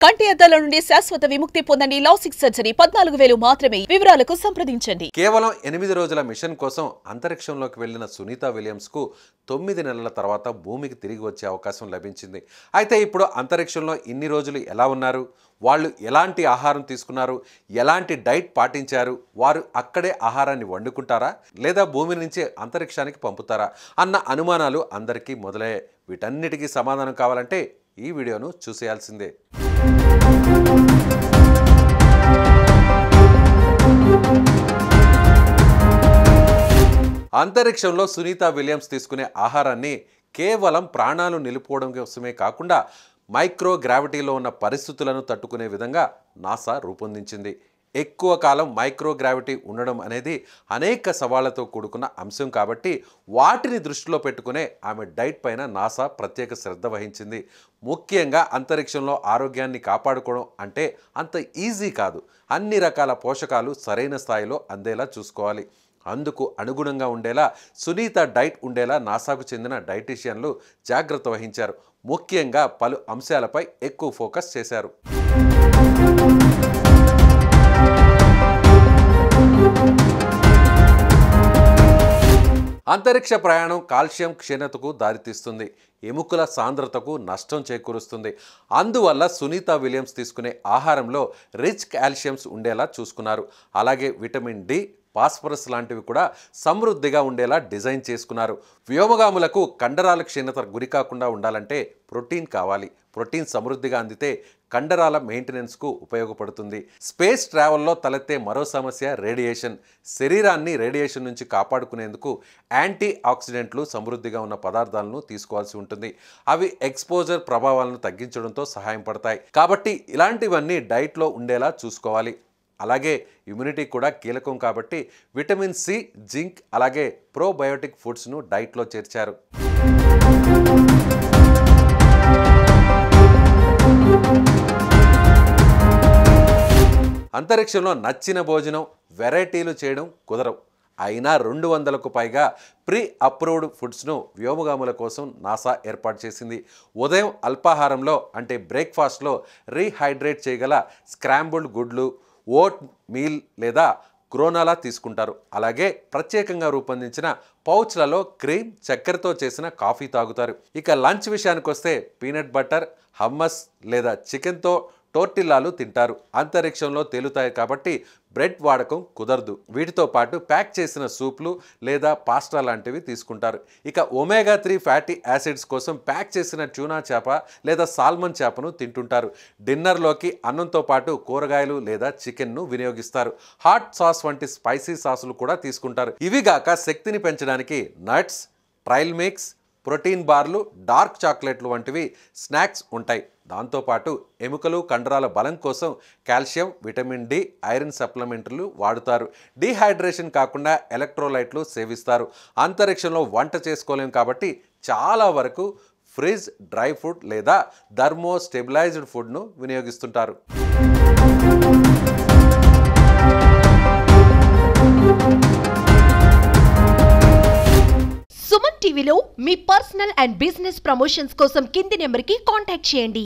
కంటి అద్దాల నుండి శాశ్వత విముక్తి పొందండి. లాసిక్ సర్జరీ 14,000 మాత్రమే. వివరాలకు సంప్రదించండి. కేవలం 8 రోజుల మిషన్ కోసం అంతరిక్షంలోకి వెళ్లిన సునీతా విలియమ్స్ కు 9 నెలల తర్వాత భూమికి తిరిగి వచ్చే అవకాశం లభించింది. అయితే ఇప్పుడు అంతరిక్షంలో ఇన్ని రోజులు ఎలా ఉన్నారు, వాళ్ళు ఎలాంటి ఆహారం తీసుకున్నారు, ఎలాంటి డైట్ పాటించారు, వారు అక్కడే ఆహారాన్ని వండుకుంటారా లేదా భూమి నుంచి అంతరిక్షానికి పంపుతారా అన్న అనుమానాలు అందరికీ మొదలయ్యాయి. వీటన్నిటికీ సమాధానం కావాలంటే ఈ వీడియోను చూసేయాల్సిందే. అంతరిక్షంలో సునీతా విలియమ్స్ తీసుకునే ఆహారాన్ని కేవలం ప్రాణాలు నిలుపుకోవడం కోసమే కాకుండా మైక్రో గ్రావిటీలో ఉన్న పరిస్థితులను తట్టుకునే విధంగా నాసా రూపొందించింది. ఎక్కువ కాలం మైక్రో గ్రావిటీ ఉండడం అనేది అనేక సవాళ్లతో కూడుకున్న అంశం కాబట్టి వాటిని దృష్టిలో పెట్టుకునే ఆమె డైట్ పైన నాసా ప్రత్యేక శ్రద్ధ వహించింది. ముఖ్యంగా అంతరిక్షంలో ఆరోగ్యాన్ని కాపాడుకోవడం అంటే అంత ఈజీ కాదు. అన్ని రకాల పోషకాలు సరైన స్థాయిలో అందేలా చూసుకోవాలి. అందుకు అనుగుణంగా ఉండేలా సునీత డైట్ ఉండేలా నాసాకు చెందిన డైటీషియన్లు జాగ్రత్త వహించారు. ముఖ్యంగా పలు అంశాలపై ఎక్కువ ఫోకస్ చేశారు. అంతరిక్ష ప్రయాణం కాల్షియం క్షీణతకు దారితీస్తుంది, ఎముకల సాంద్రతకు నష్టం చేకూరుస్తుంది. అందువల్ల సునీతా విలియమ్స్ తీసుకునే ఆహారంలో రిచ్ కాల్షియమ్స్ ఉండేలా చూసుకున్నారు. అలాగే విటమిన్ డి, ఫాస్ఫరస్ లాంటివి కూడా సమృద్ధిగా ఉండేలా డిజైన్ చేసుకున్నారు. వ్యోమగాములకు కండరాల క్షీణత గురి కాకుండా ఉండాలంటే ప్రోటీన్ కావాలి. ప్రోటీన్ సమృద్ధిగా అందితే కండరాల మెయింటెనెన్స్కు ఉపయోగపడుతుంది. స్పేస్ ట్రావెల్లో తలెత్తే మరో సమస్య రేడియేషన్. శరీరాన్ని రేడియేషన్ నుంచి కాపాడుకునేందుకు యాంటీ ఆక్సిడెంట్లు సమృద్ధిగా ఉన్న పదార్థాలను తీసుకోవాల్సి ఉంటుంది. అవి ఎక్స్పోజర్ ప్రభావాలను తగ్గించడంతో సహాయం పడతాయి. కాబట్టి ఇలాంటివన్నీ డైట్లో ఉండేలా చూసుకోవాలి. అలాగే ఇమ్యూనిటీ కూడా కీలకం కాబట్టి విటమిన్ సి, జింక్ అలాగే ప్రోబయోటిక్ ఫుడ్స్ను డైట్లో చేర్చారు. అంతరిక్షంలో నచ్చిన భోజనం వెరైటీలు చేయడం కుదరవు. అయినా 200కు పైగా ప్రీ అప్రూవ్డ్ ఫుడ్స్ను వ్యోమగాముల కోసం నాసా ఏర్పాటు చేసింది. ఉదయం అల్పాహారంలో అంటే బ్రేక్ఫాస్ట్లో రీహైడ్రేట్ చేయగల స్క్రాంబుల్డ్ గుడ్లు, ఓట్ మీల్ లేదా గ్రోనాలా తీసుకుంటారు. అలాగే ప్రత్యేకంగా రూపొందించిన పౌచ్లలో క్రీమ్, చక్కెరతో చేసిన కాఫీ తాగుతారు. ఇక లంచ్ విషయానికి వస్తే పీనట్ బటర్, హమ్మస్ లేదా చికెన్తో టోర్టిల్లాలు తింటారు. అంతరిక్షంలో తేలుతాయి కాబట్టి బ్రెడ్ వాడకం కుదరదు. వీటితో పాటు ప్యాక్ చేసిన సూప్లు లేదా పాస్టా లాంటివి తీసుకుంటారు. ఇక ఒమేగా 3 ఫ్యాటీ యాసిడ్స్ కోసం ప్యాక్ చేసిన ట్యూనా చేప లేదా సాల్మన్ చేపను తింటుంటారు. డిన్నర్లోకి అన్నంతో పాటు కూరగాయలు లేదా చికెన్ను వినియోగిస్తారు. హాట్ సాస్ వంటి స్పైసీ సాసులు కూడా తీసుకుంటారు. ఇవిగాక శక్తిని పెంచడానికి నట్స్, ట్రైల్ మిక్స్, ప్రోటీన్ బార్లు, డార్క్ చాక్లెట్లు వంటివి స్నాక్స్ ఉంటాయి. దాంతోపాటు ఎముకలు, కండరాల బలం కోసం కాల్షియం, విటమిన్ డి, ఐరన్ సప్లిమెంట్లు వాడుతారు. డీహైడ్రేషన్ కాకుండా ఎలక్ట్రోలైట్లు సేవిస్తారు. అంతరిక్షంలో వంట చేసుకోలేం కాబట్టి చాలా వరకు ఫ్రిజ్, డ్రై ఫుడ్ లేదా థర్మో స్టెబిలైజ్డ్ ఫుడ్ను వినియోగిస్తుంటారు. సుమన్ టీవీలో మీ పర్సనల్ అండ్ బిజినెస్ ప్రమోషన్స్ కోసం కింది నెంబర్కి కాంటాక్ట్ చేయండి.